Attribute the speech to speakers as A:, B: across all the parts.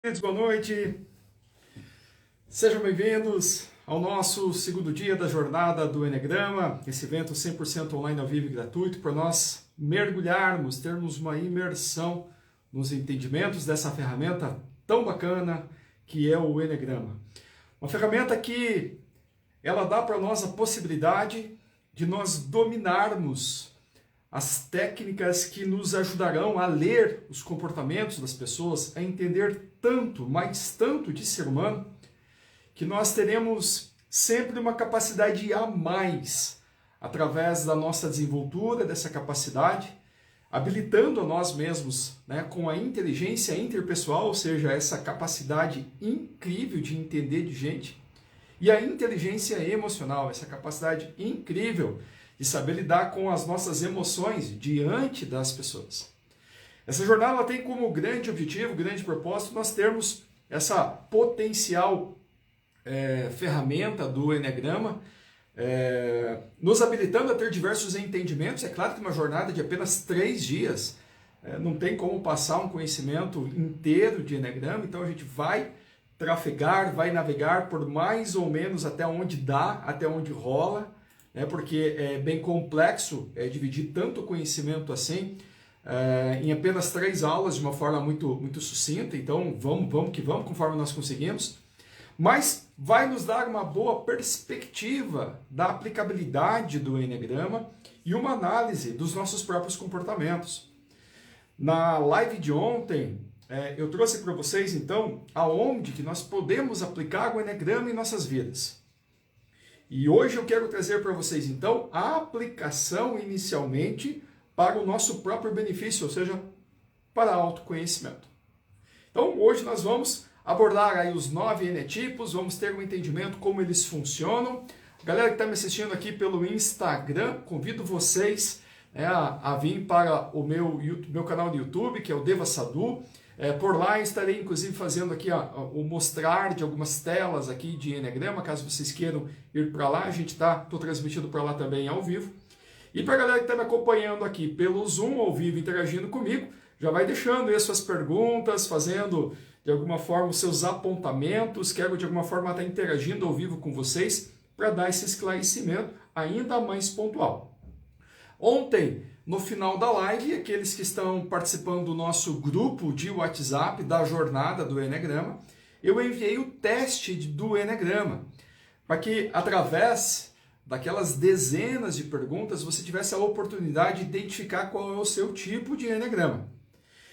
A: Boa noite, sejam bem-vindos ao nosso segundo dia da jornada do Enegrama, esse evento 100% online ao vivo e gratuito para nós mergulharmos, termos uma imersão nos entendimentos dessa ferramenta tão bacana que é o Enegrama. Uma ferramenta que ela dá para nós a possibilidade de nós dominarmos as técnicas que nos ajudarão a ler os comportamentos das pessoas, a entender tanto, mas tanto de ser humano, que nós teremos sempre uma capacidade a mais, através da nossa desenvoltura dessa capacidade, habilitando a nós mesmos, com a inteligência interpessoal, ou seja, essa capacidade incrível de entender de gente, e a inteligência emocional, essa capacidade incrível de saber lidar com as nossas emoções diante das pessoas. Essa jornada ela tem como grande objetivo, grande propósito, nós termos essa potencial ferramenta do Enegrama, nos habilitando a ter diversos entendimentos. É claro que uma jornada de apenas 3 dias não tem como passar um conhecimento inteiro de Enegrama, então a gente vai trafegar, vai navegar por mais ou menos até onde dá, até onde rola, porque é bem complexo dividir tanto conhecimento assim em apenas 3 aulas de uma forma muito sucinta. Então vamos que vamos, conforme nós conseguimos, mas vai nos dar uma boa perspectiva da aplicabilidade do Enegrama e uma análise dos nossos próprios comportamentos. Na live de ontem eu trouxe para vocês então aonde que nós podemos aplicar o Enegrama em nossas vidas. E hoje eu quero trazer para vocês, então, a aplicação inicialmente para o nosso próprio benefício, ou seja, para autoconhecimento. Então, hoje nós vamos abordar aí os 9 enetipos, vamos ter um entendimento como eles funcionam. Galera que está me assistindo aqui pelo Instagram, convido vocês a vir para o meu canal do YouTube, que é o Deva Sadhu. Por lá eu estarei inclusive fazendo aqui o mostrar de algumas telas aqui de Enegrama, caso vocês queiram ir para lá, estou transmitindo para lá também ao vivo. E para a galera que está me acompanhando aqui pelo Zoom ao vivo, interagindo comigo, já vai deixando aí suas perguntas, fazendo de alguma forma os seus apontamentos, quero de alguma forma estar interagindo ao vivo com vocês para dar esse esclarecimento ainda mais pontual. Ontem, no final da live, aqueles que estão participando do nosso grupo de WhatsApp da jornada do Enegrama, eu enviei o teste do Enegrama, para que através daquelas dezenas de perguntas você tivesse a oportunidade de identificar qual é o seu tipo de Enegrama.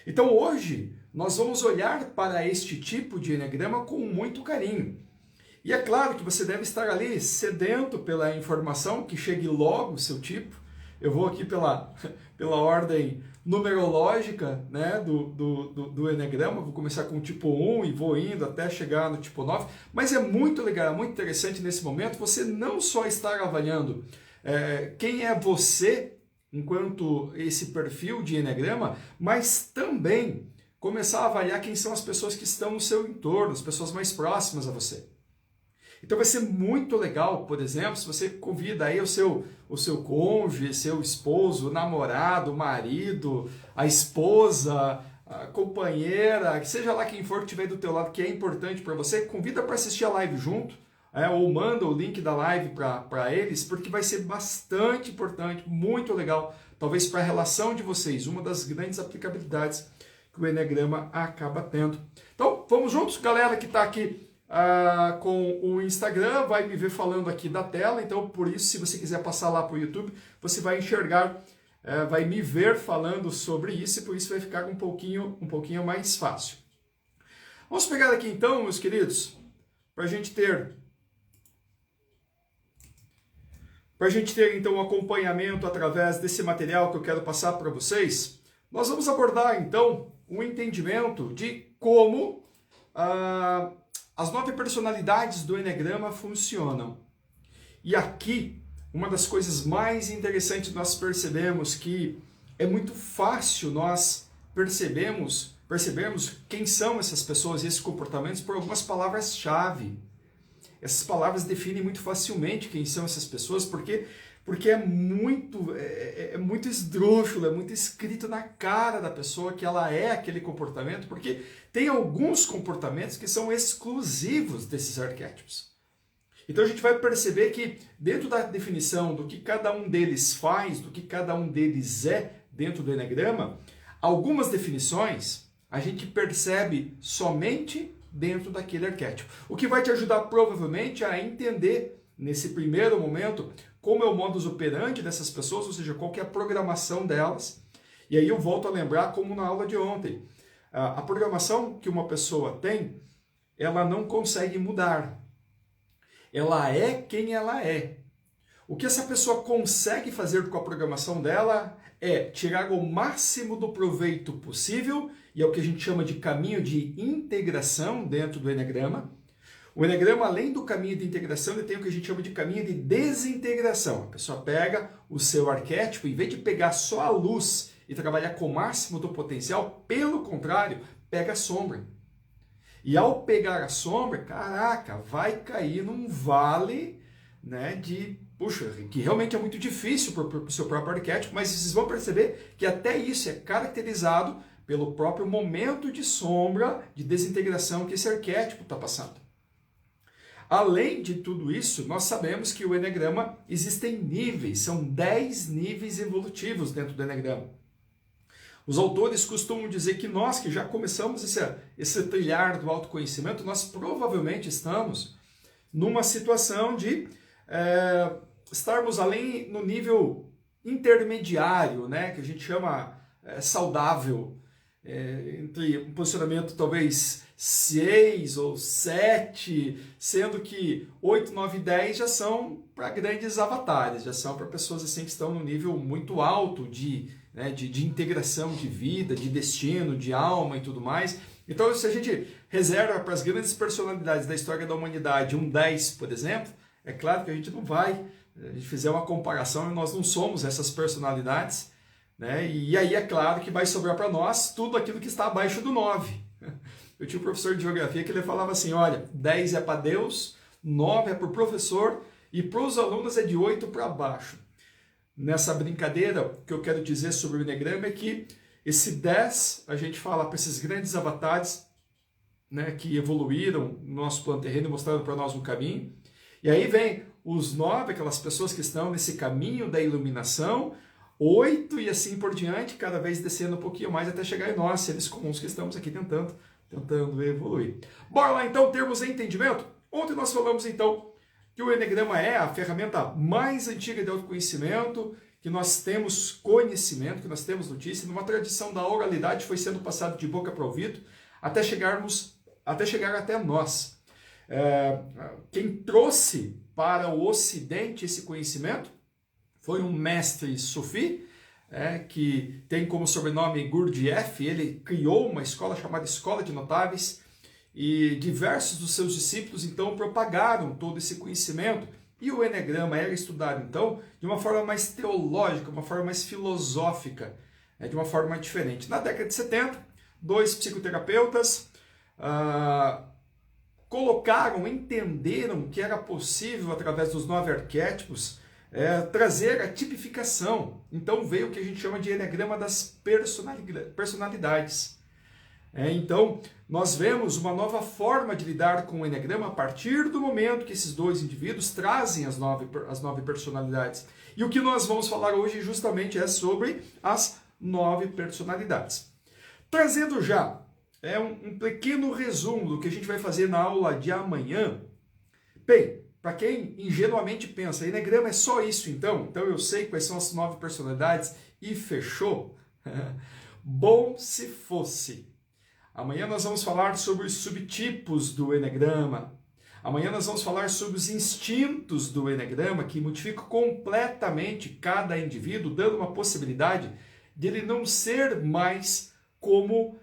A: Então hoje nós vamos olhar para este tipo de Enegrama com muito carinho. E é claro que você deve estar ali sedento pela informação, que chegue logo o seu tipo. Eu vou aqui pela ordem numerológica do Enegrama, vou começar com o tipo 1 e vou indo até chegar no tipo 9, mas é muito legal, é muito interessante nesse momento você não só estar avaliando quem é você enquanto esse perfil de Enegrama, mas também começar a avaliar quem são as pessoas que estão no seu entorno, as pessoas mais próximas a você. Então vai ser muito legal, por exemplo, se você convida aí o seu cônjuge, seu esposo, namorado, marido, a esposa, a companheira, que seja lá quem for que estiver do teu lado, que é importante para você, convida para assistir a live junto, ou manda o link da live para eles, porque vai ser bastante importante, muito legal, talvez para a relação de vocês, uma das grandes aplicabilidades que o Enegrama acaba tendo. Então, vamos juntos, galera que está aqui com o Instagram, vai me ver falando aqui da tela, então por isso, se você quiser passar lá para o YouTube, você vai enxergar, vai me ver falando sobre isso, e por isso vai ficar um pouquinho mais fácil. Vamos pegar aqui então, meus queridos, para a gente ter então um acompanhamento através desse material que eu quero passar para vocês. Nós vamos abordar então um entendimento de como as 9 personalidades do Enegrama funcionam. E aqui, uma das coisas mais interessantes nós percebemos que é muito fácil nós percebermos quem são essas pessoas e esses comportamentos por algumas palavras-chave. Essas palavras definem muito facilmente quem são essas pessoas, porque porque é muito esdrúxulo, é muito escrito na cara da pessoa que ela é aquele comportamento, porque tem alguns comportamentos que são exclusivos desses arquétipos. Então a gente vai perceber que dentro da definição do que cada um deles faz, do que cada um deles é dentro do Eneagrama, algumas definições a gente percebe somente dentro daquele arquétipo. O que vai te ajudar provavelmente a entender, nesse primeiro momento, como é o modus operandi dessas pessoas, ou seja, qual que é a programação delas. E aí eu volto a lembrar, como na aula de ontem, a programação que uma pessoa tem, ela não consegue mudar. Ela é quem ela é. O que essa pessoa consegue fazer com a programação dela é tirar o máximo do proveito possível, e é o que a gente chama de caminho de integração dentro do Eneagrama. O Eneagrama, além do caminho de integração, ele tem o que a gente chama de caminho de desintegração. A pessoa pega o seu arquétipo, em vez de pegar só a luz e trabalhar com o máximo do potencial, pelo contrário, pega a sombra. E ao pegar a sombra, caraca, vai cair num vale, né, que realmente é muito difícil para o seu próprio arquétipo, mas vocês vão perceber que até isso é caracterizado pelo próprio momento de sombra, de desintegração que esse arquétipo está passando. Além de tudo isso, nós sabemos que o Eneagrama existem níveis, são 10 níveis evolutivos dentro do Eneagrama. Os autores costumam dizer que nós, que já começamos esse trilhar do autoconhecimento, nós provavelmente estamos numa situação de estarmos além no nível intermediário, né, que a gente chama saudável, entre um posicionamento talvez 6 ou 7, sendo que 8, 9 e 10 já são para grandes avatares, já são para pessoas assim que estão no nível muito alto de integração de vida, de destino, de alma e tudo mais. Então, se a gente reserva para as grandes personalidades da história da humanidade um 10, por exemplo, é claro que a gente não vai, a gente fizer uma comparação, nós não somos essas personalidades, né? E aí é claro que vai sobrar para nós tudo aquilo que está abaixo do 9. Eu tinha um professor de geografia que ele falava assim, olha, 10 é para Deus, 9 é para o professor e para os alunos é de 8 para baixo. Nessa brincadeira, o que eu quero dizer sobre o Eneagrama é que esse 10, a gente fala para esses grandes avatares, né, que evoluíram no nosso plano terreno e mostraram para nós um caminho. E aí vem os 9, aquelas pessoas que estão nesse caminho da iluminação, 8 e assim por diante, cada vez descendo um pouquinho mais até chegar em nós, seres comuns que estamos aqui tentando evoluir. Bora lá então, termos de entendimento? Ontem nós falamos então que o Eneagrama é a ferramenta mais antiga de autoconhecimento, que nós temos conhecimento, que nós temos notícia, numa tradição da oralidade foi sendo passado de boca para ouvido, até chegar até nós. Quem trouxe para o Ocidente esse conhecimento foi um mestre sufi, que tem como sobrenome Gurdjieff. Ele criou uma escola chamada Escola de Notáveis, e diversos dos seus discípulos, então, propagaram todo esse conhecimento. E o Eneagrama era estudado, então, de uma forma mais teológica, uma forma mais filosófica, de uma forma diferente. Na década de 70, 2 psicoterapeutas entenderam que era possível, através dos 9 arquétipos, trazer a tipificação. Então veio o que a gente chama de Eneagrama das personalidades. Então, nós vemos uma nova forma de lidar com o Eneagrama a partir do momento que esses dois indivíduos trazem as 9 personalidades. E o que nós vamos falar hoje justamente é sobre as 9 personalidades. Trazendo já um pequeno resumo do que a gente vai fazer na aula de amanhã. Bem, para quem ingenuamente pensa, Eneagrama é só isso então eu sei quais são as 9 personalidades e fechou? Bom se fosse. Amanhã nós vamos falar sobre os subtipos do Eneagrama. Amanhã nós vamos falar sobre os instintos do Eneagrama, que modificam completamente cada indivíduo, dando uma possibilidade de ele não ser mais como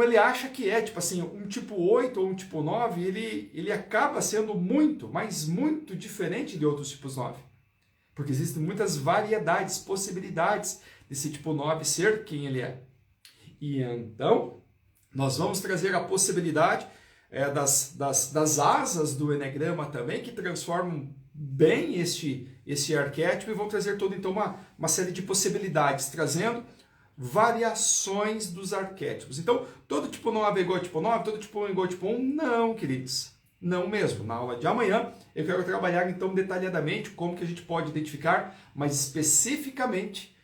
A: ele acha que é. Tipo assim, um tipo 8 ou um tipo 9, ele acaba sendo muito, mas muito diferente de outros tipos 9. Porque existem muitas variedades, possibilidades desse tipo 9 ser quem ele é. E então, nós vamos trazer a possibilidade das asas do Eneagrama também, que transformam bem este esse arquétipo e vou trazer toda então uma série de possibilidades, trazendo variações dos arquétipos. Então, todo tipo 9 é igual a tipo 9, todo tipo 1 é igual a tipo 1? Não, queridos. Não mesmo. Na aula de amanhã eu quero trabalhar então detalhadamente como que a gente pode identificar, mais especificamente,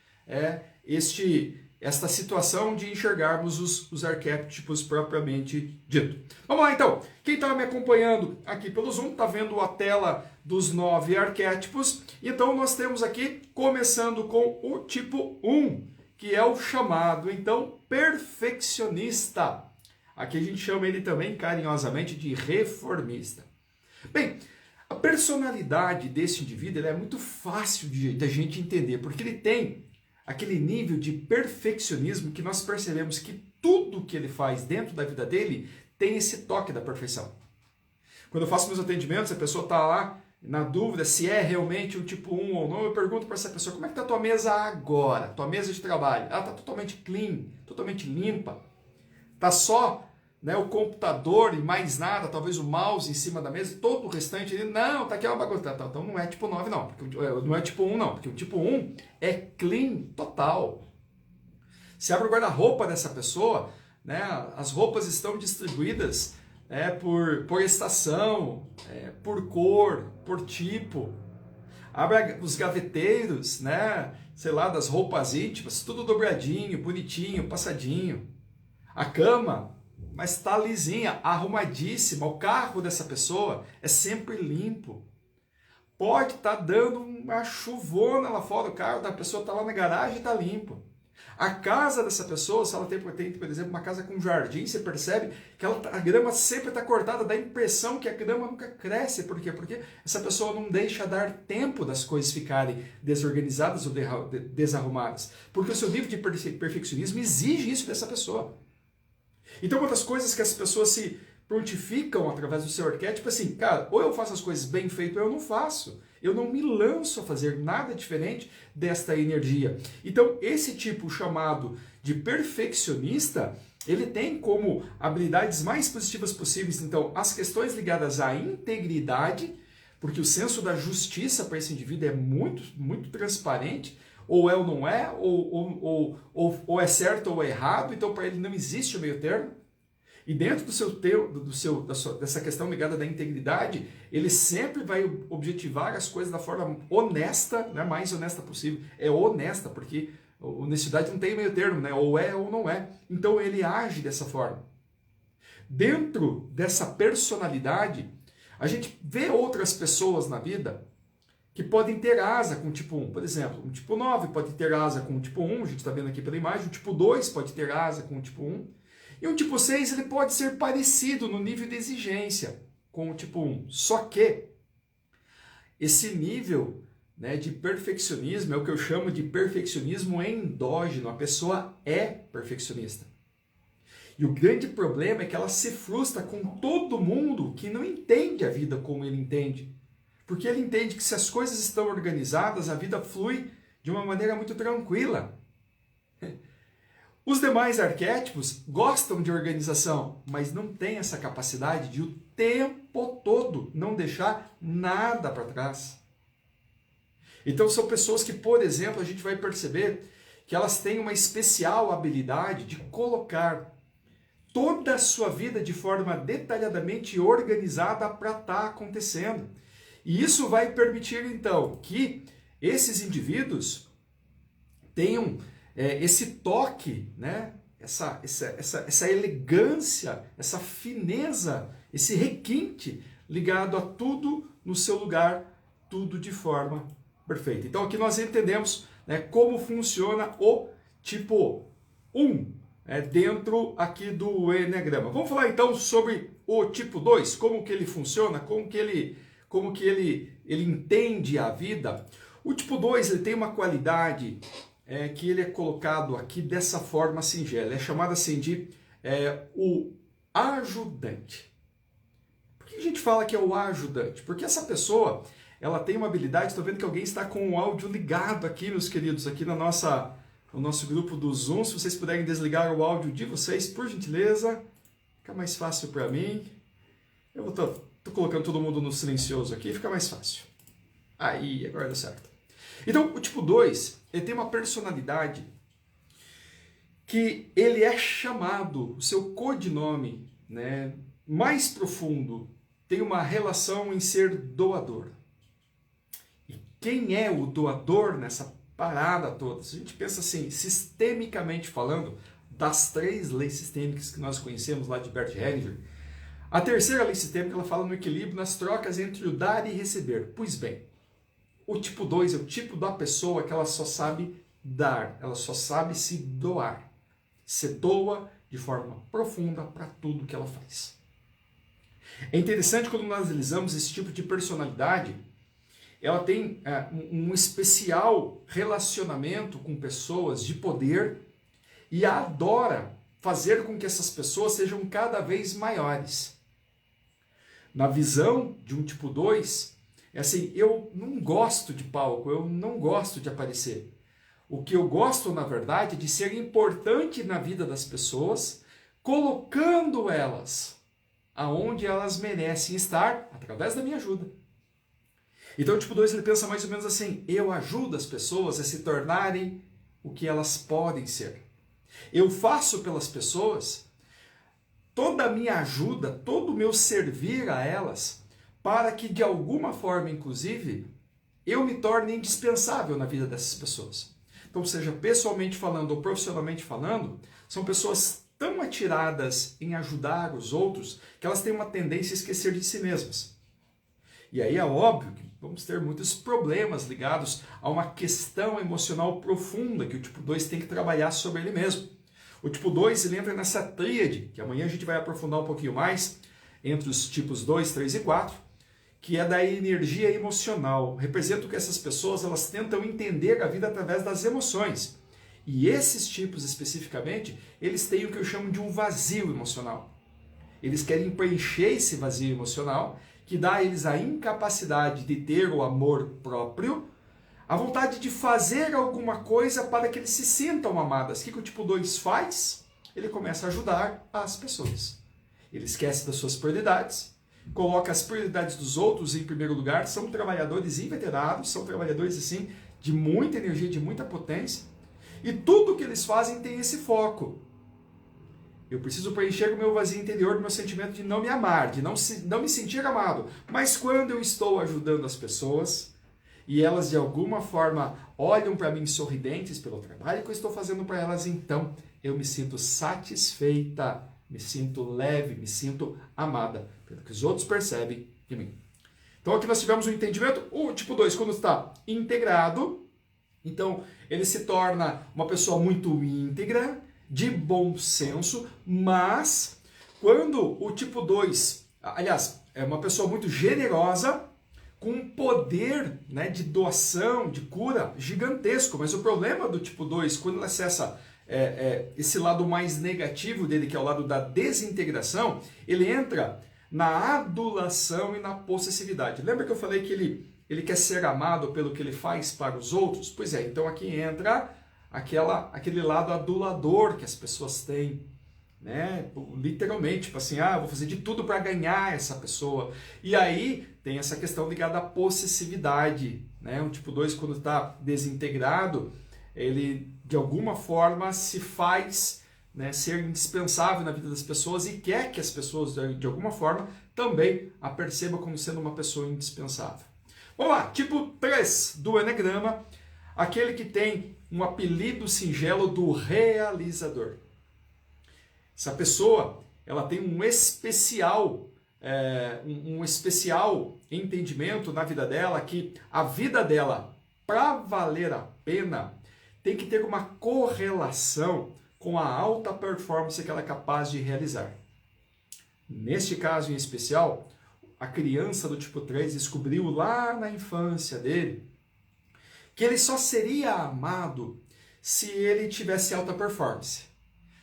A: esta situação de enxergarmos os arquétipos propriamente dito. Vamos lá então. Quem está me acompanhando aqui pelo Zoom está vendo a tela dos 9 arquétipos. Então nós temos aqui, começando com o tipo 1, que é o chamado então perfeccionista. Aqui a gente chama ele também carinhosamente de reformista. Bem, a personalidade desse indivíduo é muito fácil de a gente entender, porque ele tem aquele nível de perfeccionismo que nós percebemos que tudo que ele faz dentro da vida dele tem esse toque da perfeição. Quando eu faço meus atendimentos, a pessoa está lá na dúvida se é realmente um tipo 1 ou não, eu pergunto para essa pessoa, como é que está a tua mesa agora? Tua mesa de trabalho? Ela está totalmente clean, totalmente limpa. Está só o computador e mais nada, talvez o mouse em cima da mesa, todo o restante, não, está aqui uma bagunça. Então não é tipo 9 não, porque, não é tipo 1 não, porque o tipo 1 é clean total. Se abre o guarda-roupa dessa pessoa, as roupas estão distribuídas por estação, por cor, por tipo. Abre os gaveteiros, sei lá, das roupas íntimas, tudo dobradinho, bonitinho, passadinho. A cama, mas está lisinha, arrumadíssima. O carro dessa pessoa é sempre limpo. Pode estar dando uma chuvona lá fora, o carro da pessoa está lá na garagem e está limpo. A casa dessa pessoa, se ela tem, por exemplo, uma casa com jardim, você percebe que a grama sempre está cortada, dá a impressão que a grama nunca cresce. Por quê? Porque essa pessoa não deixa dar tempo das coisas ficarem desorganizadas ou desarrumadas. Porque o seu nível de perfeccionismo exige isso dessa pessoa. Então, uma das coisas que as pessoas se prontificam através do seu arquétipo é assim, cara, ou eu faço as coisas bem feitas ou eu não faço. Eu não me lanço a fazer nada diferente desta energia. Então, esse tipo chamado de perfeccionista, ele tem como habilidades mais positivas possíveis, então, as questões ligadas à integridade, porque o senso da justiça para esse indivíduo é muito, muito transparente, ou é ou não é, ou é certo ou é errado, então para ele não existe o meio termo. E dentro dessa questão ligada da integridade, ele sempre vai objetivar as coisas da forma honesta, mais honesta possível. É honesta, porque honestidade não tem meio termo, ou é ou não é. Então ele age dessa forma. Dentro dessa personalidade, a gente vê outras pessoas na vida que podem ter asa com o tipo 1. Por exemplo, um tipo 9 pode ter asa com o tipo 1, a gente está vendo aqui pela imagem. O tipo 2 pode ter asa com o tipo 1. E o tipo 6 ele pode ser parecido no nível de exigência com o tipo 1. Só que esse nível de perfeccionismo é o que eu chamo de perfeccionismo endógeno. A pessoa é perfeccionista. E o grande problema é que ela se frustra com todo mundo que não entende a vida como ele entende. Porque ele entende que se as coisas estão organizadas, a vida flui de uma maneira muito tranquila. Os demais arquétipos gostam de organização, mas não têm essa capacidade de o tempo todo não deixar nada para trás. Então são pessoas que, por exemplo, a gente vai perceber que elas têm uma especial habilidade de colocar toda a sua vida de forma detalhadamente organizada para estar acontecendo. E isso vai permitir, então, que esses indivíduos tenham esse toque, essa elegância, essa fineza, esse requinte ligado a tudo no seu lugar, tudo de forma perfeita. Então aqui nós entendemos como funciona o tipo 1 dentro aqui do Eneagrama. Vamos falar então sobre o tipo 2, como que ele funciona, como que ele entende a vida. O tipo 2 ele tem uma qualidade que ele é colocado aqui dessa forma singela, é chamado assim de o ajudante. Por que a gente fala que é o ajudante? Porque essa pessoa, ela tem uma habilidade, estou vendo que alguém está com o áudio ligado aqui, meus queridos, aqui no nosso grupo do Zoom, se vocês puderem desligar o áudio de vocês, por gentileza, fica mais fácil para mim. Eu estou colocando todo mundo no silencioso aqui, fica mais fácil. Aí, agora deu certo. Então, o tipo 2, ele tem uma personalidade que ele é chamado, o seu codinome, né, mais profundo, tem uma relação em ser doador. E quem é o doador nessa parada toda? Se a gente pensa assim, sistemicamente falando, das 3 leis sistêmicas que nós conhecemos lá de Bert Hellinger, a terceira lei sistêmica ela fala no equilíbrio nas trocas entre o dar e receber. Pois bem, o tipo 2 é o tipo da pessoa que ela só sabe dar, ela só sabe se doar. Se doa de forma profunda para tudo que ela faz. É interessante quando nós analisamos esse tipo de personalidade, ela tem um especial relacionamento com pessoas de poder e adora fazer com que essas pessoas sejam cada vez maiores. Na visão de um tipo 2, é assim, eu não gosto de palco, eu não gosto de aparecer. O que eu gosto, na verdade, é de ser importante na vida das pessoas, colocando elas aonde elas merecem estar, através da minha ajuda. Então o tipo 2 ele pensa mais ou menos assim, eu ajudo as pessoas a se tornarem o que elas podem ser. Eu faço pelas pessoas toda a minha ajuda, todo o meu servir a elas, para que de alguma forma, inclusive, eu me torne indispensável na vida dessas pessoas. Então, seja pessoalmente falando ou profissionalmente falando, são pessoas tão atiradas em ajudar os outros que elas têm uma tendência a esquecer de si mesmas. E aí é óbvio que vamos ter muitos problemas ligados a uma questão emocional profunda que o tipo 2 tem que trabalhar sobre ele mesmo. O tipo 2 ele entra nessa tríade, que amanhã a gente vai aprofundar um pouquinho mais, entre os tipos 2, 3 e 4, que é da energia emocional. Representa que essas pessoas elas tentam entender a vida através das emoções. E esses tipos especificamente, eles têm o que eu chamo de um vazio emocional. Eles querem preencher esse vazio emocional, que dá a eles a incapacidade de ter o amor próprio, a vontade de fazer alguma coisa para que eles se sintam amadas. O que o tipo 2 faz? Ele começa a ajudar as pessoas. Ele esquece das suas prioridades, coloca as prioridades dos outros em primeiro lugar, são trabalhadores inveterados, são trabalhadores assim de muita energia, de muita potência, e tudo que eles fazem tem esse foco. Eu preciso preencher o meu vazio interior, do meu sentimento de não me amar, de não me sentir amado. Mas quando eu estou ajudando as pessoas, e elas de alguma forma olham para mim sorridentes pelo trabalho que eu estou fazendo para elas, então eu me sinto satisfeita, me sinto leve, me sinto amada, pelo que os outros percebem de mim. Então aqui nós tivemos um entendimento, o tipo 2, quando está integrado, então ele se torna uma pessoa muito íntegra, de bom senso, mas quando o tipo 2, aliás, é uma pessoa muito generosa, com um poder, né, de doação, de cura gigantesco, mas o problema do tipo 2, quando ele acessa esse lado mais negativo dele, que é o lado da desintegração, ele entra na adulação e na possessividade. Lembra que eu falei que ele quer ser amado pelo que ele faz para os outros? Pois é, então aqui entra aquele lado adulador que as pessoas têm, né? Literalmente, tipo assim, vou fazer de tudo para ganhar essa pessoa. E aí tem essa questão ligada à possessividade, né? Um tipo 2, quando está desintegrado, ele de alguma forma se faz, né, ser indispensável na vida das pessoas e quer que as pessoas de alguma forma também a percebam como sendo uma pessoa indispensável. Vamos lá, tipo 3 do Enegrama, aquele que tem um apelido singelo do realizador. Essa pessoa, ela tem um especial entendimento na vida dela, que a vida dela, para valer a pena, tem que ter uma correlação com a alta performance que ela é capaz de realizar. Neste caso em especial, a criança do tipo 3 descobriu lá na infância dele que ele só seria amado se ele tivesse alta performance.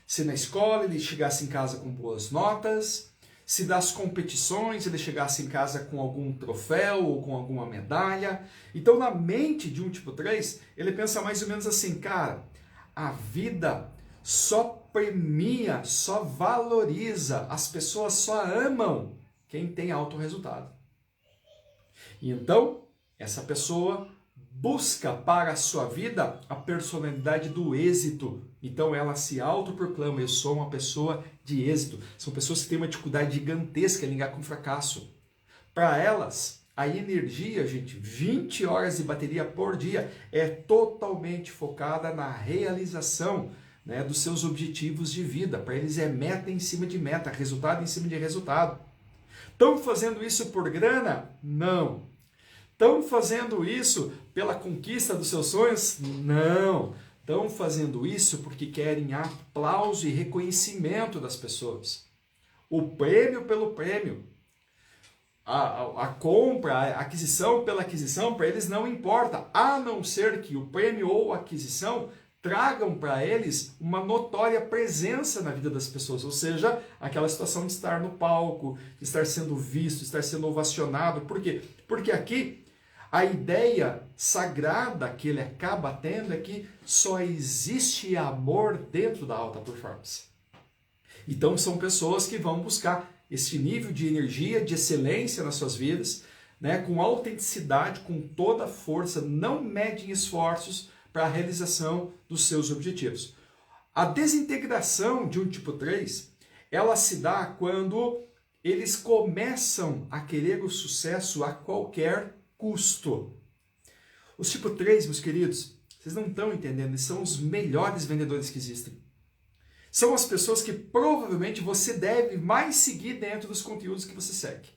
A: Se na escola ele chegasse em casa com boas notas, se das competições ele chegasse em casa com algum troféu ou com alguma medalha. Então, na mente de um tipo 3, ele pensa mais ou menos assim, cara, a vida só premia, só valoriza, as pessoas só amam quem tem alto resultado. E então, Essa pessoa busca para a sua vida a personalidade do êxito. Então ela se autoproclama, eu sou uma pessoa de êxito. São pessoas que têm uma dificuldade gigantesca em lidar com o fracasso. Para elas, a energia, gente, 20 horas de bateria por dia é totalmente focada na realização, né, dos seus objetivos de vida. Para eles é meta em cima de meta, resultado em cima de resultado. Estão fazendo isso por grana? Não. Estão fazendo isso pela conquista dos seus sonhos? Não. Estão fazendo isso porque querem aplauso e reconhecimento das pessoas. O prêmio pelo prêmio. A compra, a aquisição pela aquisição, para eles não importa, a não ser que o prêmio ou a aquisição tragam para eles uma notória presença na vida das pessoas, ou seja, aquela situação de estar no palco, de estar sendo visto, de estar sendo ovacionado. Por quê? Porque aqui a ideia sagrada que ele acaba tendo é que só existe amor dentro da alta performance. Então são pessoas que vão buscar esse nível de energia, de excelência nas suas vidas, né, com autenticidade, com toda a força, não medem esforços para a realização dos seus objetivos. A desintegração de um tipo 3, ela se dá quando eles começam a querer o sucesso a qualquer custo. Os tipo 3, meus queridos, vocês não estão entendendo, eles são os melhores vendedores que existem. São as pessoas que provavelmente você deve mais seguir dentro dos conteúdos que você segue.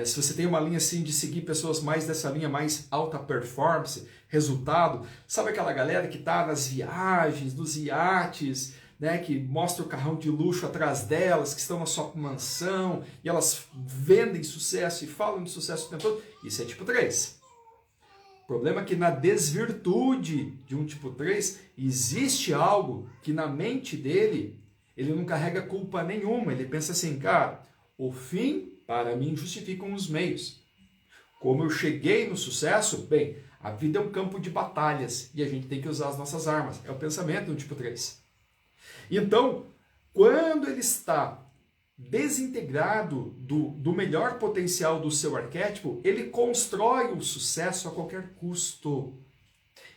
A: Se você tem uma linha assim de seguir pessoas mais dessa linha mais alta performance, resultado, sabe aquela galera que está nas viagens, nos iates, né, que mostra o carrão de luxo atrás delas, que estão na sua mansão, e elas vendem sucesso e falam de sucesso o tempo todo? Isso é tipo 3. O problema é que na desvirtude de um tipo 3, existe algo que na mente dele, ele não carrega culpa nenhuma. Ele pensa assim, cara, o fim para mim justificam os meios. Como eu cheguei no sucesso, bem, a vida é um campo de batalhas e a gente tem que usar as nossas armas. É o pensamento do tipo 3. Então, quando ele está desintegrado do melhor potencial do seu arquétipo, ele constrói o sucesso a qualquer custo.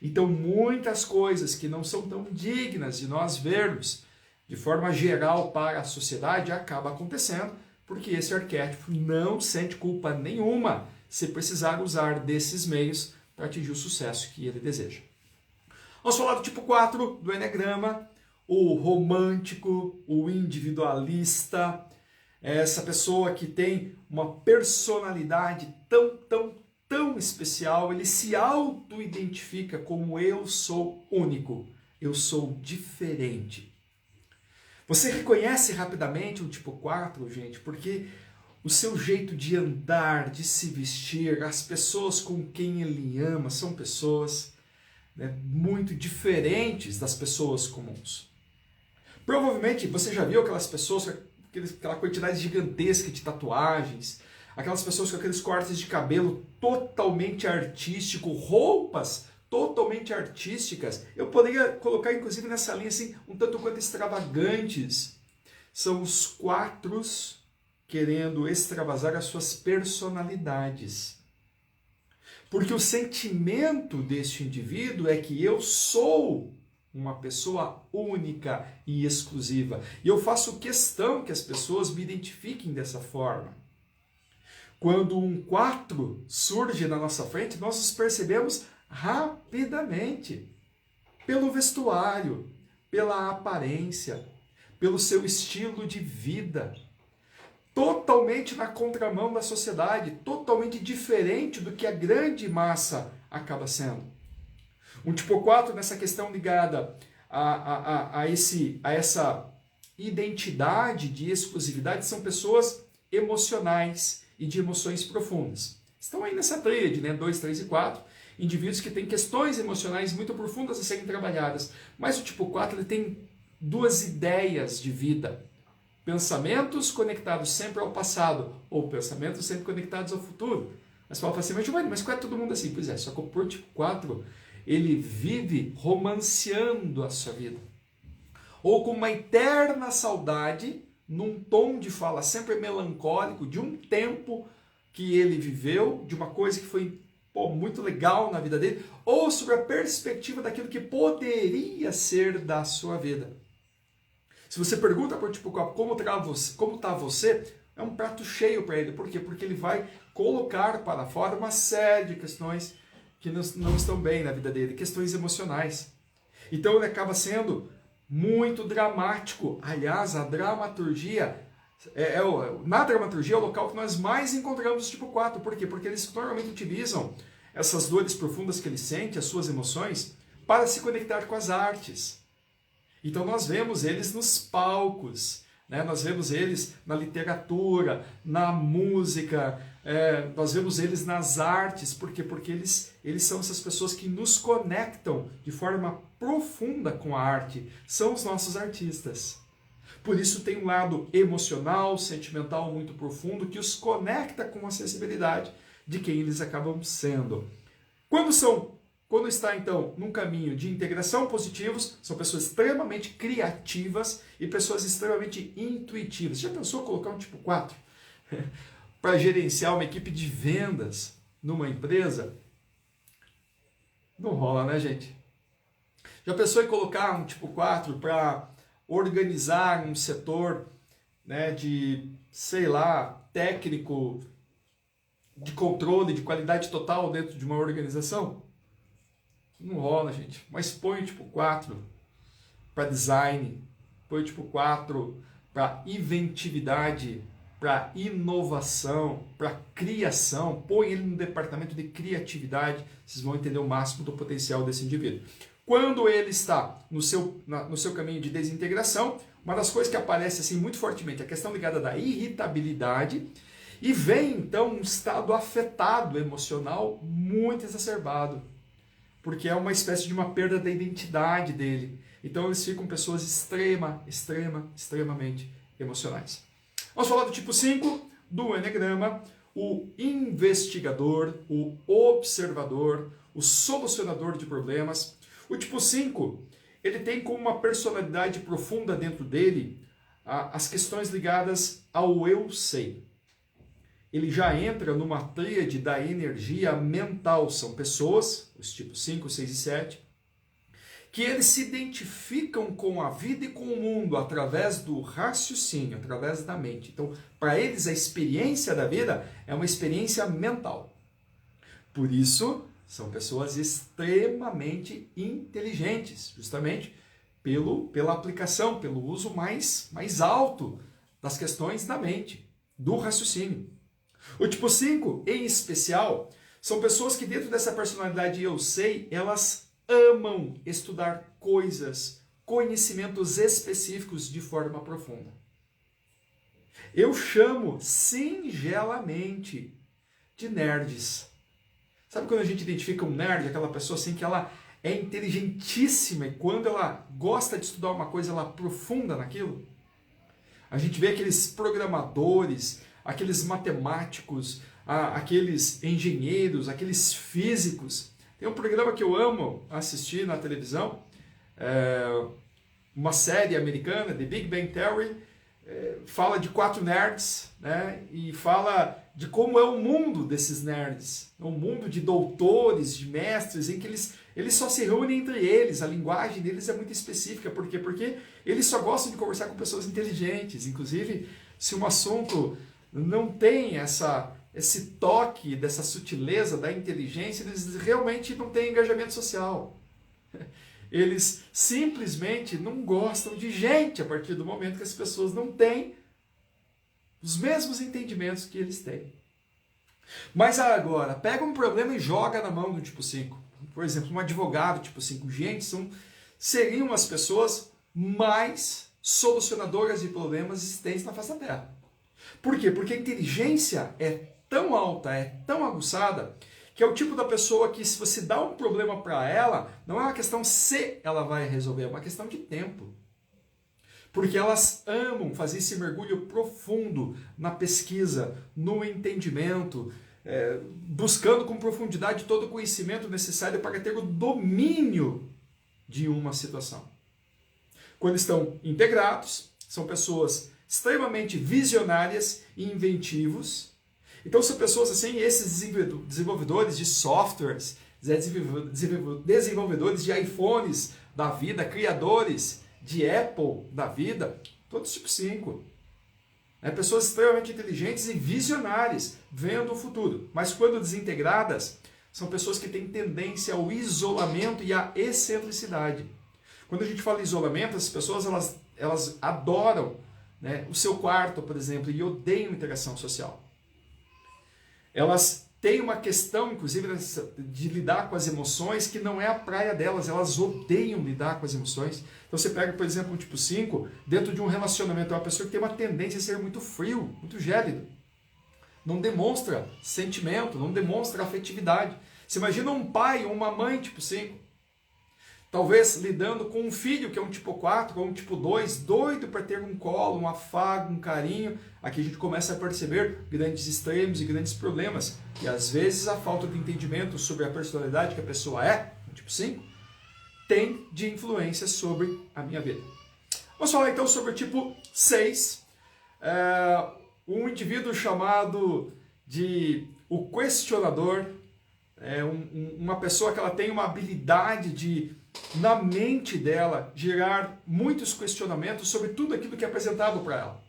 A: Então, muitas coisas que não são tão dignas de nós vermos de forma geral para a sociedade acabam acontecendo porque esse arquétipo não sente culpa nenhuma se precisar usar desses meios para atingir o sucesso que ele deseja. Vamos falar do tipo 4 do Eneagrama, o romântico, o individualista, essa pessoa que tem uma personalidade tão especial, ele se auto-identifica como eu sou único, eu sou diferente. Você reconhece rapidamente o tipo 4, gente, porque o seu jeito de andar, de se vestir, as pessoas com quem ele ama são pessoas, né, muito diferentes das pessoas comuns. Provavelmente você já viu aquelas pessoas com aquela quantidade gigantesca de tatuagens, aquelas pessoas com aqueles cortes de cabelo totalmente artístico, roupas totalmente artísticas. Eu poderia colocar inclusive nessa linha assim, um tanto quanto extravagantes. São os 4 querendo extravasar as suas personalidades. Porque o sentimento deste indivíduo é que eu sou uma pessoa única e exclusiva. E eu faço questão que as pessoas me identifiquem dessa forma. Quando um 4 surge na nossa frente, nós os percebemos rapidamente. Pelo vestuário, pela aparência, pelo seu estilo de vida. Totalmente na contramão da sociedade, totalmente diferente do que a grande massa acaba sendo. Um tipo 4 nessa questão ligada a essa identidade de exclusividade são pessoas emocionais e de emoções profundas. Estão aí nessa tríade, né? 2, 3 e 4. Indivíduos que têm questões emocionais muito profundas a serem trabalhadas. Mas o tipo 4 ele tem 2 ideias de vida. Pensamentos conectados sempre ao passado ou pensamentos sempre conectados ao futuro. Mas fala assim, mas qual é todo mundo assim? Pois é, só que o tipo 4 ele vive romanceando a sua vida. Ou com uma eterna saudade, num tom de fala sempre melancólico, de um tempo que ele viveu, de uma coisa que foi muito legal na vida dele, ou sobre a perspectiva daquilo que poderia ser da sua vida. Se você pergunta para o tipo como está você, é um prato cheio para ele. Por quê? Porque ele vai colocar para fora uma série de questões que não estão bem na vida dele, questões emocionais. Então ele acaba sendo muito dramático. Aliás, a dramaturgia, na dramaturgia é o local que nós mais encontramos o tipo 4. Por quê? Porque eles normalmente utilizam essas dores profundas que ele sente, as suas emoções, para se conectar com as artes. Então nós vemos eles nos palcos, né? Nós vemos eles na literatura, na música, nós vemos eles nas artes. Por quê? Porque eles são essas pessoas que nos conectam de forma profunda com a arte, são os nossos artistas. Por isso tem um lado emocional, sentimental muito profundo que os conecta com a sensibilidade de quem eles acabam sendo. Quando está, então, num caminho de integração positivos, são pessoas extremamente criativas e pessoas extremamente intuitivas. Já pensou colocar um tipo 4 para gerenciar uma equipe de vendas numa empresa? Não rola, né, gente? Já pensou em colocar um tipo 4 para organizar um setor, né, de, sei lá, técnico de controle de qualidade total dentro de uma organização? Não rola, gente. Mas põe o tipo 4 para design, põe o tipo 4 para inventividade, para inovação, para criação. Põe ele no departamento de criatividade, vocês vão entender o máximo do potencial desse indivíduo. Quando ele está no seu caminho de desintegração, uma das coisas que aparece assim muito fortemente é a questão ligada da irritabilidade, e vem então um estado afetado emocional muito exacerbado, porque é uma espécie de uma perda da identidade dele. Então eles ficam pessoas extremamente emocionais. Vamos falar do tipo 5 do Eneagrama: o investigador, o observador, o solucionador de problemas. O tipo 5, ele tem como uma personalidade profunda dentro dele as questões ligadas ao eu sei. Ele já entra numa tríade da energia mental. São pessoas, os tipos 5, 6 e 7, que eles se identificam com a vida e com o mundo através do raciocínio, através da mente. Então, para eles, a experiência da vida é uma experiência mental. Por isso, são pessoas extremamente inteligentes, justamente pela aplicação, pelo uso mais alto das questões da mente, do raciocínio. O tipo 5, em especial, são pessoas que dentro dessa personalidade eu sei, elas amam estudar coisas, conhecimentos específicos de forma profunda. Eu chamo singelamente de nerds. Sabe quando a gente identifica um nerd, aquela pessoa assim que ela é inteligentíssima e quando ela gosta de estudar uma coisa, ela aprofunda naquilo? A gente vê aqueles programadores, aqueles matemáticos, aqueles engenheiros, aqueles físicos. Tem um programa que eu amo assistir na televisão, uma série americana, The Big Bang Theory, fala de 4 nerds, né, e fala de como é o mundo desses nerds. É um mundo de doutores, de mestres, em que eles só se reúnem entre eles, a linguagem deles é muito específica. Por quê? Porque eles só gostam de conversar com pessoas inteligentes. Inclusive, se um assunto não tem esse toque dessa sutileza da inteligência, eles realmente não têm engajamento social. Eles simplesmente não gostam de gente a partir do momento que as pessoas não têm os mesmos entendimentos que eles têm. Mas agora, pega um problema e joga na mão do tipo 5. Por exemplo, um advogado tipo 5. Gente, seriam as pessoas mais solucionadoras de problemas existentes na face da Terra. Por quê? Porque a inteligência é tão alta, é tão aguçada, que é o tipo da pessoa que, se você dá um problema para ela, não é uma questão se ela vai resolver, é uma questão de tempo. Porque elas amam fazer esse mergulho profundo na pesquisa, no entendimento, buscando com profundidade todo o conhecimento necessário para ter o domínio de uma situação. Quando estão integrados, são pessoas extremamente visionárias e inventivos, Então são pessoas assim, esses desenvolvedores de softwares, desenvolvedores de iPhones da vida, criadores de Apple da vida, todos tipo 5. Pessoas extremamente inteligentes e visionárias, vendo o futuro. Mas quando desintegradas, são pessoas que têm tendência ao isolamento e à excentricidade. Quando a gente fala em isolamento, as pessoas elas adoram, né, o seu quarto, por exemplo, e odeiam interação social. Elas têm uma questão, inclusive, de lidar com as emoções que não é a praia delas, elas odeiam lidar com as emoções. Então você pega, por exemplo, um tipo 5, dentro de um relacionamento, é uma pessoa que tem uma tendência a ser muito frio, muito gélido. Não demonstra sentimento, não demonstra afetividade. Você imagina um pai ou uma mãe tipo 5, talvez lidando com um filho que é um tipo 4 ou um tipo 2, doido para ter um colo, um afago, um carinho. Aqui a gente começa a perceber grandes extremos e grandes problemas. E às vezes a falta de entendimento sobre a personalidade que a pessoa é, um tipo 5, tem de influência sobre a minha vida. Vamos falar então sobre o tipo 6, um indivíduo chamado de o questionador, uma pessoa que ela tem uma habilidade de, na mente dela, gerar muitos questionamentos sobre tudo aquilo que é apresentado para ela.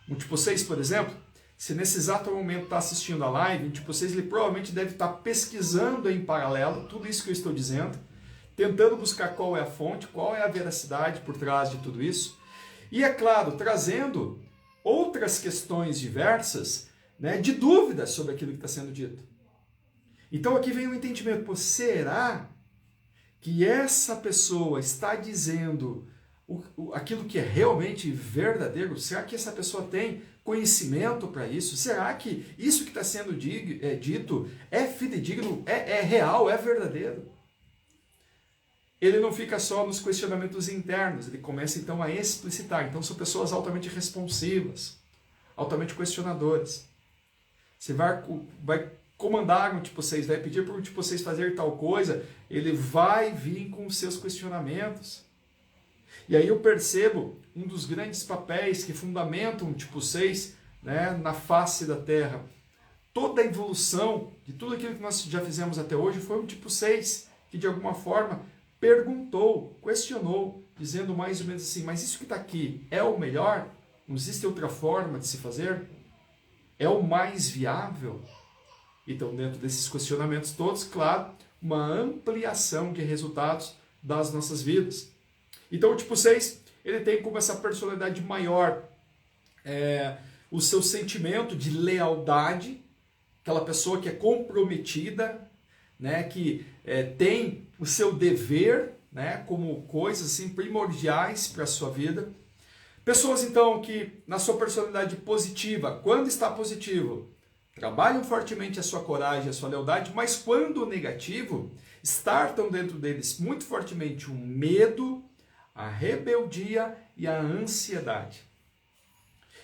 A: Um tipo 6, por exemplo, se nesse exato momento está assistindo a live, o tipo 6 ele provavelmente deve estar pesquisando em paralelo tudo isso que eu estou dizendo, tentando buscar qual é a fonte, qual é a veracidade por trás de tudo isso. E, é claro, trazendo outras questões diversas, né, de dúvidas sobre aquilo que está sendo dito. Então aqui vem o entendimento, pô, será que essa pessoa está dizendo aquilo que é realmente verdadeiro? Será que essa pessoa tem conhecimento para isso? Será que isso que está sendo dito é fidedigno, é real, é verdadeiro? Ele não fica só nos questionamentos internos, ele começa então a explicitar. Então são pessoas altamente responsivas, altamente questionadoras. Você vai comandar um tipo 6, vai pedir para um tipo 6 fazer tal coisa, ele vai vir com os seus questionamentos. E aí eu percebo um dos grandes papéis que fundamentam um tipo 6, né, na face da Terra. Toda a evolução de tudo aquilo que nós já fizemos até hoje foi um tipo 6, que de alguma forma perguntou, questionou, dizendo mais ou menos assim, mas isso que está aqui é o melhor? Não existe outra forma de se fazer? É o mais viável? Então, dentro desses questionamentos todos, claro, uma ampliação de resultados das nossas vidas. Então, o tipo 6, ele tem como essa personalidade maior o seu sentimento de lealdade, aquela pessoa que é comprometida, né, que tem o seu dever, né, como coisas assim, primordiais para a sua vida. Pessoas, então, que na sua personalidade positiva, quando está positivo, trabalham fortemente a sua coragem, a sua lealdade, mas quando negativo, startam dentro deles muito fortemente o medo, a rebeldia e a ansiedade.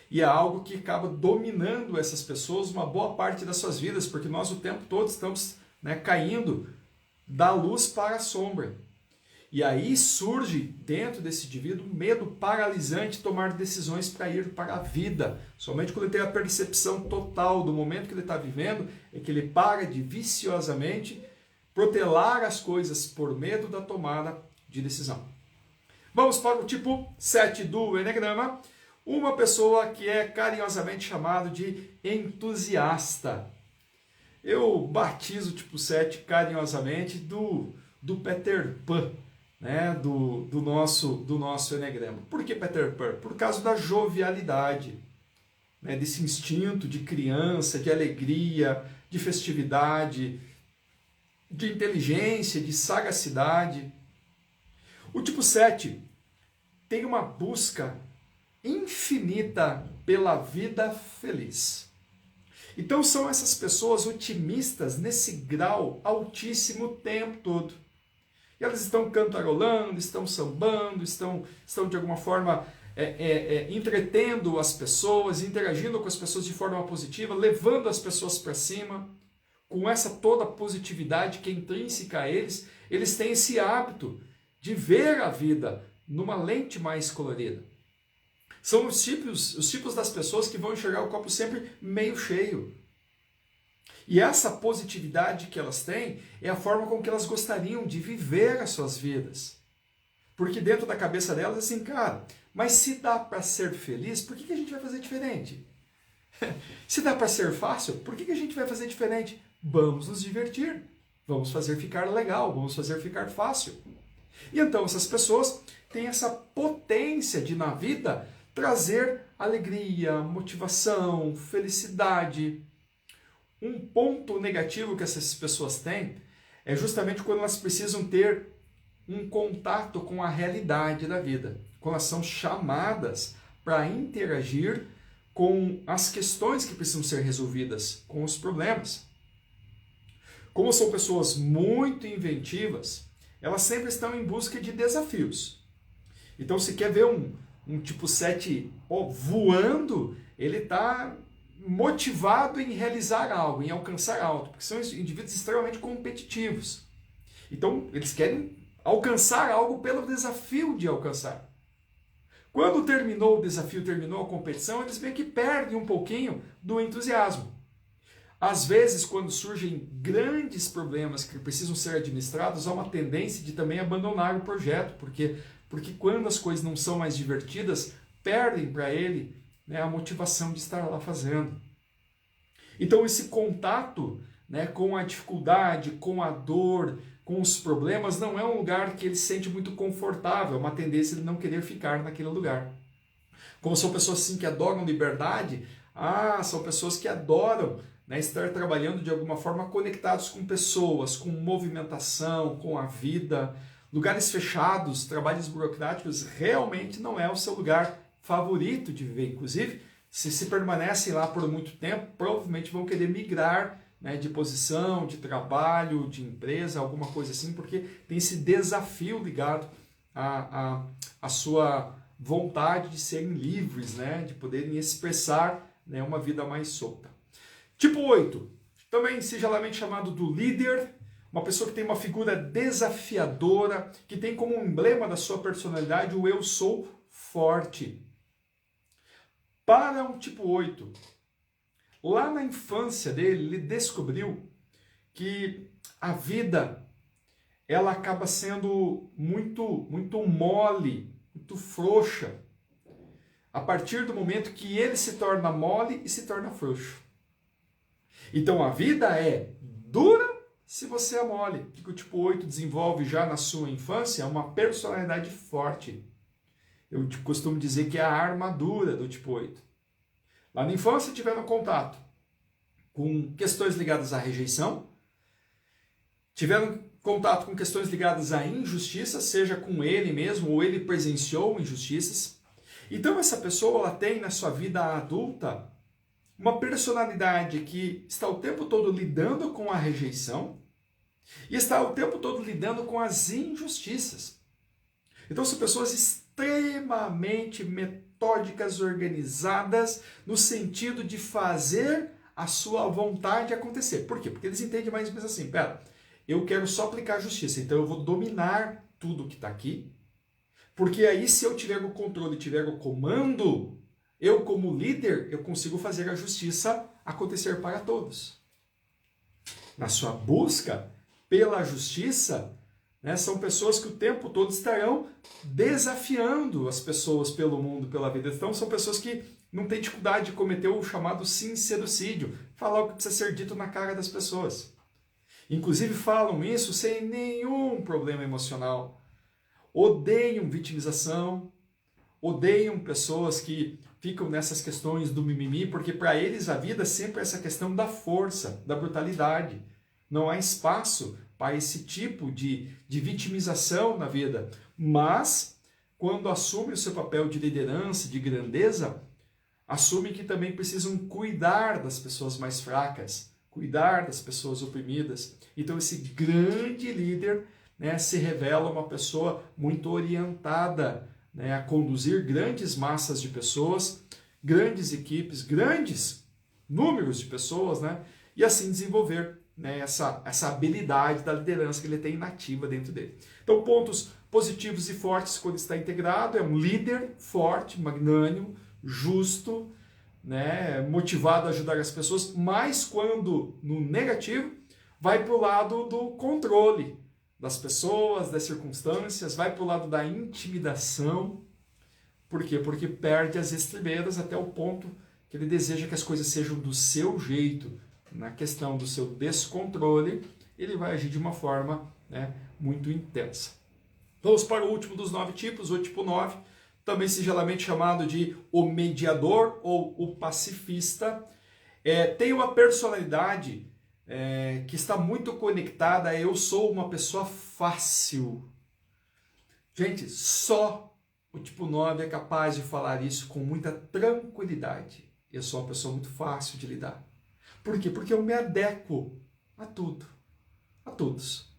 A: E é algo que acaba dominando essas pessoas uma boa parte das suas vidas, porque nós o tempo todo estamos, né, caindo da luz para a sombra. E aí surge dentro desse indivíduo um medo paralisante de tomar decisões para ir para a vida. Somente quando ele tem a percepção total do momento que ele está vivendo, é que ele para de viciosamente protelar as coisas por medo da tomada de decisão. Vamos para o tipo 7 do Eneagrama, uma pessoa que é carinhosamente chamado de entusiasta. Eu batizo o tipo 7 carinhosamente do Peter Pan, né, do nosso Eneagrama. Por que Peter Pan? Por causa da jovialidade, né, desse instinto de criança, de alegria, de festividade, de inteligência, de sagacidade. O tipo 7 tem uma busca infinita pela vida feliz. Então são essas pessoas otimistas nesse grau altíssimo o tempo todo. E elas estão cantarolando, estão sambando, estão de alguma forma entretendo as pessoas, interagindo com as pessoas de forma positiva, levando as pessoas para cima. Com essa toda positividade que é intrínseca a eles, eles têm esse hábito de ver a vida numa lente mais colorida. São os tipos das pessoas que vão enxergar o copo sempre meio cheio. E essa positividade que elas têm é a forma com que elas gostariam de viver as suas vidas. Porque dentro da cabeça delas, assim, cara, mas se dá para ser feliz, por que a gente vai fazer diferente? Se dá para ser fácil, por que a gente vai fazer diferente? Vamos nos divertir, vamos fazer ficar legal, vamos fazer ficar fácil. E então essas pessoas têm essa potência de, na vida, trazer alegria, motivação, felicidade. Um ponto negativo que essas pessoas têm é justamente quando elas precisam ter um contato com a realidade da vida, quando elas são chamadas para interagir com as questões que precisam ser resolvidas, com os problemas. Como são pessoas muito inventivas, elas sempre estão em busca de desafios. Então, se quer ver um tipo 7 voando, ele está motivado em realizar algo, em alcançar algo, porque são indivíduos extremamente competitivos. Então, eles querem alcançar algo pelo desafio de alcançar. Quando terminou o desafio, terminou a competição, eles meio que perdem um pouquinho do entusiasmo. Às vezes, quando surgem grandes problemas que precisam ser administrados, há uma tendência de também abandonar o projeto, porque quando as coisas não são mais divertidas, perdem para ele, né, a motivação de estar lá fazendo. Então, esse contato, né, com a dificuldade, com a dor, com os problemas, não é um lugar que ele se sente muito confortável, é uma tendência de não querer ficar naquele lugar. Como são pessoas assim que adoram liberdade, são pessoas que adoram, né, estar trabalhando de alguma forma conectados com pessoas, com movimentação, com a vida. Lugares fechados, trabalhos burocráticos, realmente não é o seu lugar favorito de viver. Inclusive, se permanecem lá por muito tempo, provavelmente vão querer migrar, né, de posição, de trabalho, de empresa, alguma coisa assim, porque tem esse desafio ligado à sua vontade de serem livres, né, de poderem expressar, né, uma vida mais solta. Tipo 8, também singelamente chamado do líder, uma pessoa que tem uma figura desafiadora, que tem como emblema da sua personalidade o eu sou forte. Para um tipo 8, lá na infância dele, ele descobriu que a vida ela acaba sendo muito mole, muito frouxa, a partir do momento que ele se torna mole e se torna frouxo. Então a vida é dura se você é mole. O que o tipo 8 desenvolve já na sua infância é uma personalidade forte. Eu costumo dizer que é a armadura do tipo 8. Lá na infância tiveram contato com questões ligadas à rejeição, tiveram contato com questões ligadas à injustiça, seja com ele mesmo ou ele presenciou injustiças. Então essa pessoa ela tem na sua vida adulta uma personalidade que está o tempo todo lidando com a rejeição e está o tempo todo lidando com as injustiças. Então são pessoas extremamente metódicas, organizadas, no sentido de fazer a sua vontade acontecer. Por quê? Porque eles entendem mais ou menos assim, eu quero só aplicar a justiça, então eu vou dominar tudo que está aqui, porque aí se eu tiver o controle, tiver o comando, eu como líder, eu consigo fazer a justiça acontecer para todos. Na sua busca pela justiça, né, são pessoas que o tempo todo estarão desafiando as pessoas pelo mundo, pela vida. Então são pessoas que não têm dificuldade de cometer o chamado sincericídio, falar o que precisa ser dito na cara das pessoas. Inclusive falam isso sem nenhum problema emocional. Odeiam vitimização, odeiam pessoas que ficam nessas questões do mimimi, porque para eles a vida sempre é essa questão da força, da brutalidade. Não há espaço para esse tipo de vitimização na vida. Mas, quando assumem o seu papel de liderança, de grandeza, assumem que também precisam cuidar das pessoas mais fracas, cuidar das pessoas oprimidas. Então esse grande líder, né, se revela uma pessoa muito orientada, né, a conduzir grandes massas de pessoas, grandes equipes, grandes números de pessoas, né, e assim desenvolver, né, essa habilidade da liderança que ele tem nativa dentro dele. Então pontos positivos e fortes quando está integrado é um líder forte, magnânimo, justo, né, motivado a ajudar as pessoas, mas quando no negativo, vai para o lado do controle das pessoas, das circunstâncias, vai para o lado da intimidação. Por quê? Porque perde as estribeiras até o ponto que ele deseja que as coisas sejam do seu jeito. Na questão do seu descontrole, ele vai agir de uma forma, né, muito intensa. Vamos para o último dos 9 tipos, o tipo 9, também singelamente chamado de o mediador ou o pacifista. Tem uma personalidade que está muito conectada a eu sou uma pessoa fácil. Gente, só o tipo 9 é capaz de falar isso com muita tranquilidade. Eu sou uma pessoa muito fácil de lidar. Por quê? Porque eu me adequo a tudo, a todos.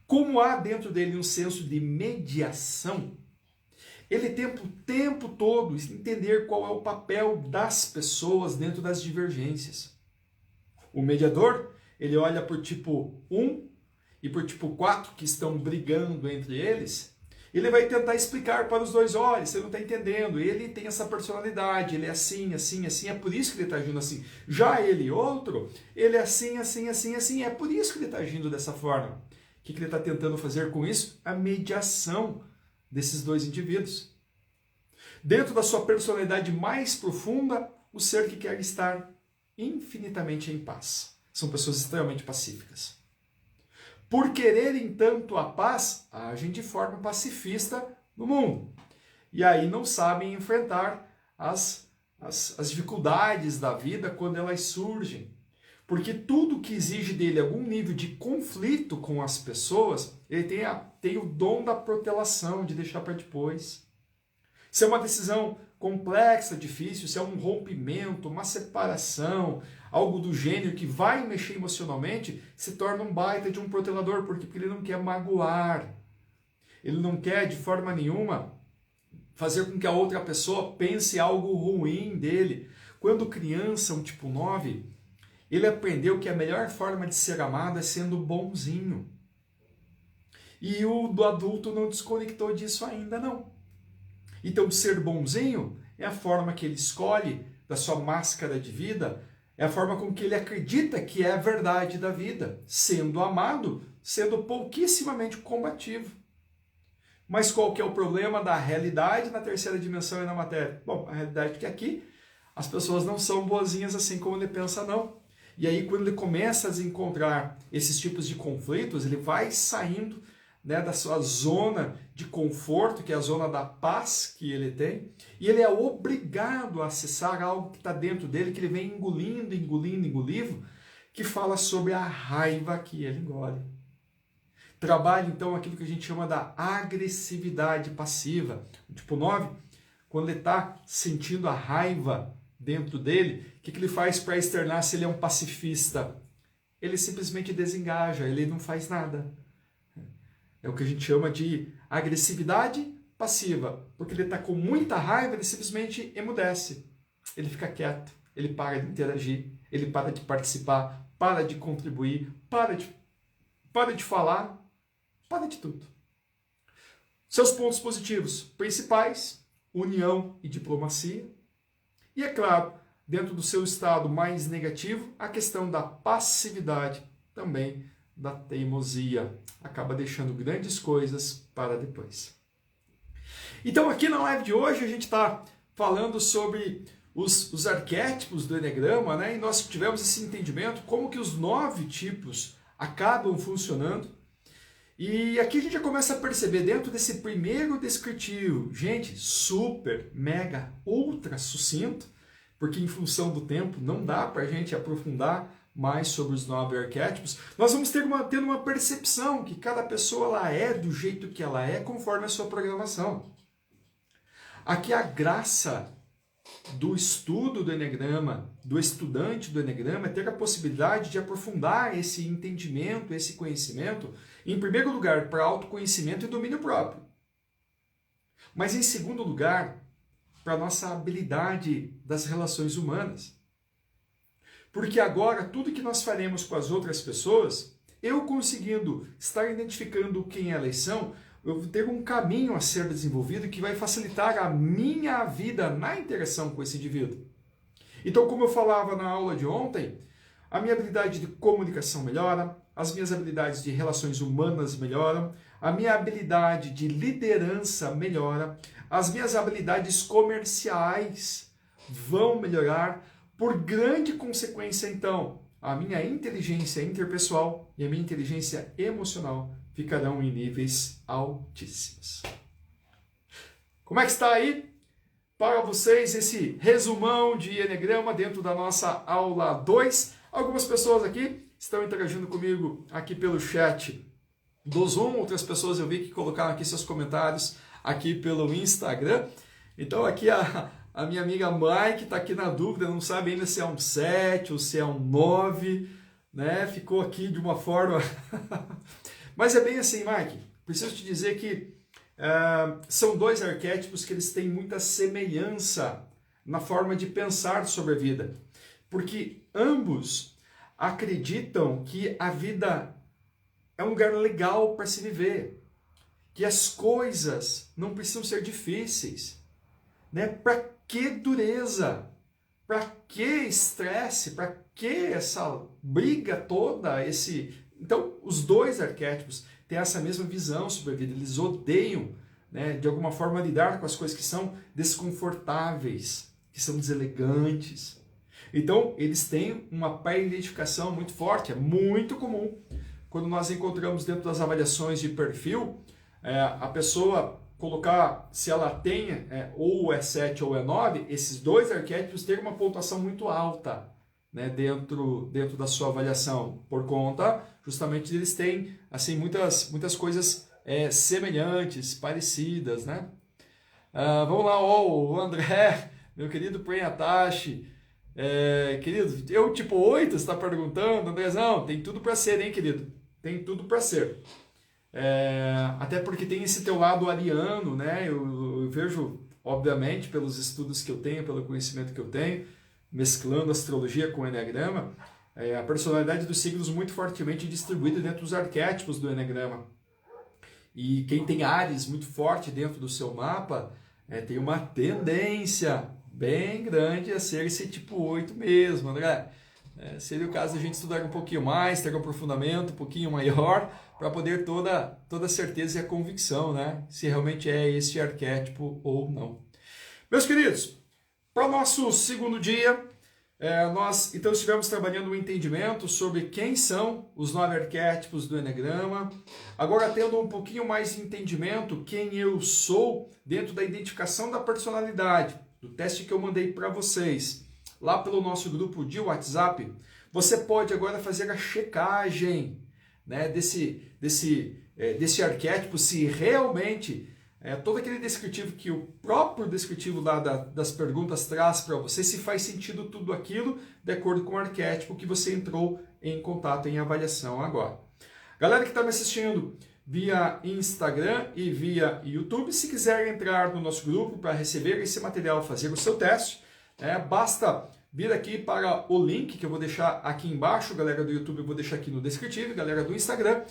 A: Como há dentro dele um senso de mediação, ele tem o tempo todo entender qual é o papel das pessoas dentro das divergências. O mediador, ele olha por tipo 1 e por tipo 4 que estão brigando entre eles, ele vai tentar explicar para os dois, olha, você não está entendendo, ele tem essa personalidade, ele é assim, assim, assim, é por isso que ele está agindo assim. Já ele, outro, ele é assim, assim, assim, assim, é por isso que ele está agindo dessa forma. O que ele está tentando fazer com isso? A mediação desses dois indivíduos. Dentro da sua personalidade mais profunda, o ser que quer estar infinitamente em paz. São pessoas extremamente pacíficas. Por quererem tanto a paz, agem de forma pacifista no mundo. E aí não sabem enfrentar as dificuldades da vida quando elas surgem. Porque tudo que exige dele algum nível de conflito com as pessoas, ele tem o dom da protelação, de deixar para depois. Se é uma decisão complexa, difícil, se é um rompimento, uma separação, algo do gênero que vai mexer emocionalmente, se torna um baita de um protelador, porque ele não quer magoar. Ele não quer, de forma nenhuma, fazer com que a outra pessoa pense algo ruim dele. Quando criança, um tipo 9, ele aprendeu que a melhor forma de ser amado é sendo bonzinho. E o do adulto não desconectou disso ainda, não. Então, ser bonzinho é a forma que ele escolhe da sua máscara de vida, é a forma com que ele acredita que é a verdade da vida, sendo amado, sendo pouquíssimamente combativo. Mas qual que é o problema da realidade na terceira dimensão e na matéria? Bom, a realidade é que aqui as pessoas não são boazinhas assim como ele pensa, não. E aí, quando ele começa a desencontrar esses tipos de conflitos, ele vai saindo, né, da sua zona de conforto, que é a zona da paz que ele tem, e ele é obrigado a acessar algo que está dentro dele, que ele vem engolindo, que fala sobre a raiva que ele engole. Trabalha, então, aquilo que a gente chama da agressividade passiva. O tipo 9, quando ele está sentindo a raiva dentro dele, o que ele faz para externar se ele é um pacifista? Ele simplesmente desengaja, ele não faz nada. É o que a gente chama de agressividade passiva. Porque ele está com muita raiva, ele simplesmente emudece. Ele fica quieto, ele para de interagir, ele para de participar, para de contribuir, para de falar, para de tudo. Seus pontos positivos principais, união e diplomacia. E é claro, dentro do seu estado mais negativo, a questão da passividade também, da teimosia. Acaba deixando grandes coisas para depois. Então aqui na live de hoje a gente está falando sobre os arquétipos do Eneagrama, né? E nós tivemos esse entendimento, como que os 9 tipos acabam funcionando. E aqui a gente já começa a perceber dentro desse primeiro descritivo, gente, super, mega, ultra sucinto, porque em função do tempo não dá para a gente aprofundar mais sobre os 9 arquétipos. Nós vamos tendo uma percepção que cada pessoa ela é do jeito que ela é, conforme a sua programação. Aqui a graça do estudo do Eneagrama, do estudante do Eneagrama, é ter a possibilidade de aprofundar esse entendimento, esse conhecimento, em primeiro lugar, para autoconhecimento e domínio próprio. Mas em segundo lugar, para a nossa habilidade das relações humanas. Porque agora, tudo que nós faremos com as outras pessoas, eu conseguindo estar identificando quem elas são, eu vou ter um caminho a ser desenvolvido que vai facilitar a minha vida na interação com esse indivíduo. Então, como eu falava na aula de ontem, a minha habilidade de comunicação melhora, as minhas habilidades de relações humanas melhoram, a minha habilidade de liderança melhora, as minhas habilidades comerciais vão melhorar. Por grande consequência, então, a minha inteligência interpessoal e a minha inteligência emocional ficarão em níveis altíssimos. Como é que está aí para vocês esse resumão de Eneagrama dentro da nossa aula 2? Algumas pessoas aqui estão interagindo comigo aqui pelo chat do Zoom, outras pessoas eu vi que colocaram aqui seus comentários aqui pelo Instagram. Então aqui a minha amiga Mike está aqui na dúvida, não sabe ainda se é um 7 ou se é um 9, né? Ficou aqui de uma forma... Mas é bem assim, Mike, preciso te dizer que são dois arquétipos que eles têm muita semelhança na forma de pensar sobre a vida. Porque ambos acreditam que a vida é um lugar legal para se viver, que as coisas não precisam ser difíceis, né? Para que dureza? Para que estresse? Para que essa briga toda? Então, os dois arquétipos têm essa mesma visão sobre a vida. Eles odeiam, né, de alguma forma, lidar com as coisas que são desconfortáveis, que são deselegantes. Então, eles têm uma pré-identificação muito forte. É muito comum, quando nós encontramos dentro das avaliações de perfil, a pessoa colocar se ela tem ou é 7 ou é 9, esses dois arquétipos terem uma pontuação muito alta, né, dentro da sua avaliação, por conta justamente eles têm assim, muitas coisas semelhantes, parecidas, né? Vamos lá, o André, meu querido Prenhatashi, querido, eu tipo 8, você está perguntando, Andrezão, tem tudo para ser, hein, querido? Tem tudo para ser. Até porque tem esse teu lado ariano, né? Eu vejo, obviamente, pelos estudos que eu tenho, pelo conhecimento que eu tenho, mesclando astrologia com o Eneagrama, a personalidade dos signos muito fortemente distribuída dentro dos arquétipos do Eneagrama. E quem tem Áries muito forte dentro do seu mapa, tem uma tendência bem grande a ser esse tipo 8 mesmo, André. Seria o caso de a gente estudar um pouquinho mais, ter um aprofundamento um pouquinho maior, para poder toda a certeza e a convicção, né? Se realmente é esse arquétipo ou não. Meus queridos, para o nosso segundo dia, nós então estivemos trabalhando um entendimento sobre quem são os 9 arquétipos do Eneagrama. Agora tendo um pouquinho mais de entendimento quem eu sou dentro da identificação da personalidade, do teste que eu mandei para vocês lá pelo nosso grupo de WhatsApp, você pode agora fazer a checagem, né, desse arquétipo, se realmente todo aquele descritivo que o próprio descritivo lá das perguntas traz para você, se faz sentido tudo aquilo de acordo com o arquétipo que você entrou em contato, em avaliação agora. Galera que está me assistindo via Instagram e via YouTube, se quiser entrar no nosso grupo para receber esse material, fazer o seu teste, basta vir aqui para o link que eu vou deixar aqui embaixo, galera do YouTube eu vou deixar aqui no descritivo, galera do Instagram,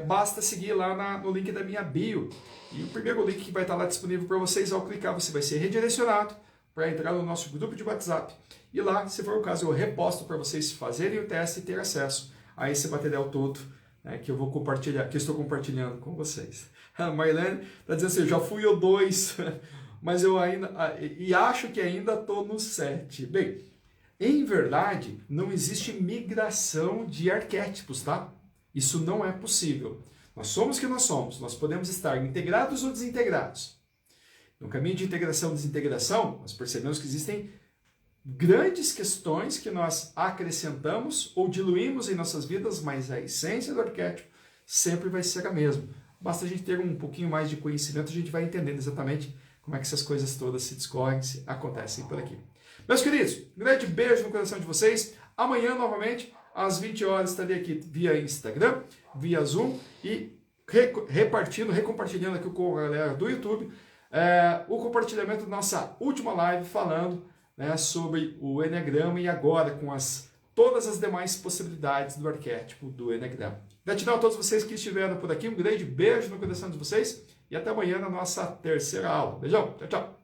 A: basta seguir lá no link da minha bio. E o primeiro link que vai estar lá disponível para vocês, ao clicar você vai ser redirecionado para entrar no nosso grupo de WhatsApp. E lá, se for o caso, eu reposto para vocês fazerem o teste e ter acesso a esse material todo, né, que eu vou compartilhar, que eu estou compartilhando com vocês. A Marlene está dizendo assim, já fui o 2, mas eu ainda, e acho que ainda estou no 7. Bem, em verdade, não existe migração de arquétipos, tá? Isso não é possível. Nós somos o que nós somos. Nós podemos estar integrados ou desintegrados. No caminho de integração e desintegração, nós percebemos que existem grandes questões que nós acrescentamos ou diluímos em nossas vidas, mas a essência do arquétipo sempre vai ser a mesma. Basta a gente ter um pouquinho mais de conhecimento, a gente vai entendendo exatamente como é que essas coisas todas se discorrem, acontecem por aqui. Meus queridos, um grande beijo no coração de vocês. Amanhã, novamente, às 20 horas, estarei aqui via Instagram, via Zoom e recompartilhando aqui com a galera do YouTube o compartilhamento da nossa última live falando, né, sobre o Eneagrama e agora com todas as demais possibilidades do arquétipo do Eneagrama. Gratidão a todos vocês que estiveram por aqui. Um grande beijo no coração de vocês e até amanhã na nossa terceira aula. Beijão, tchau, tchau.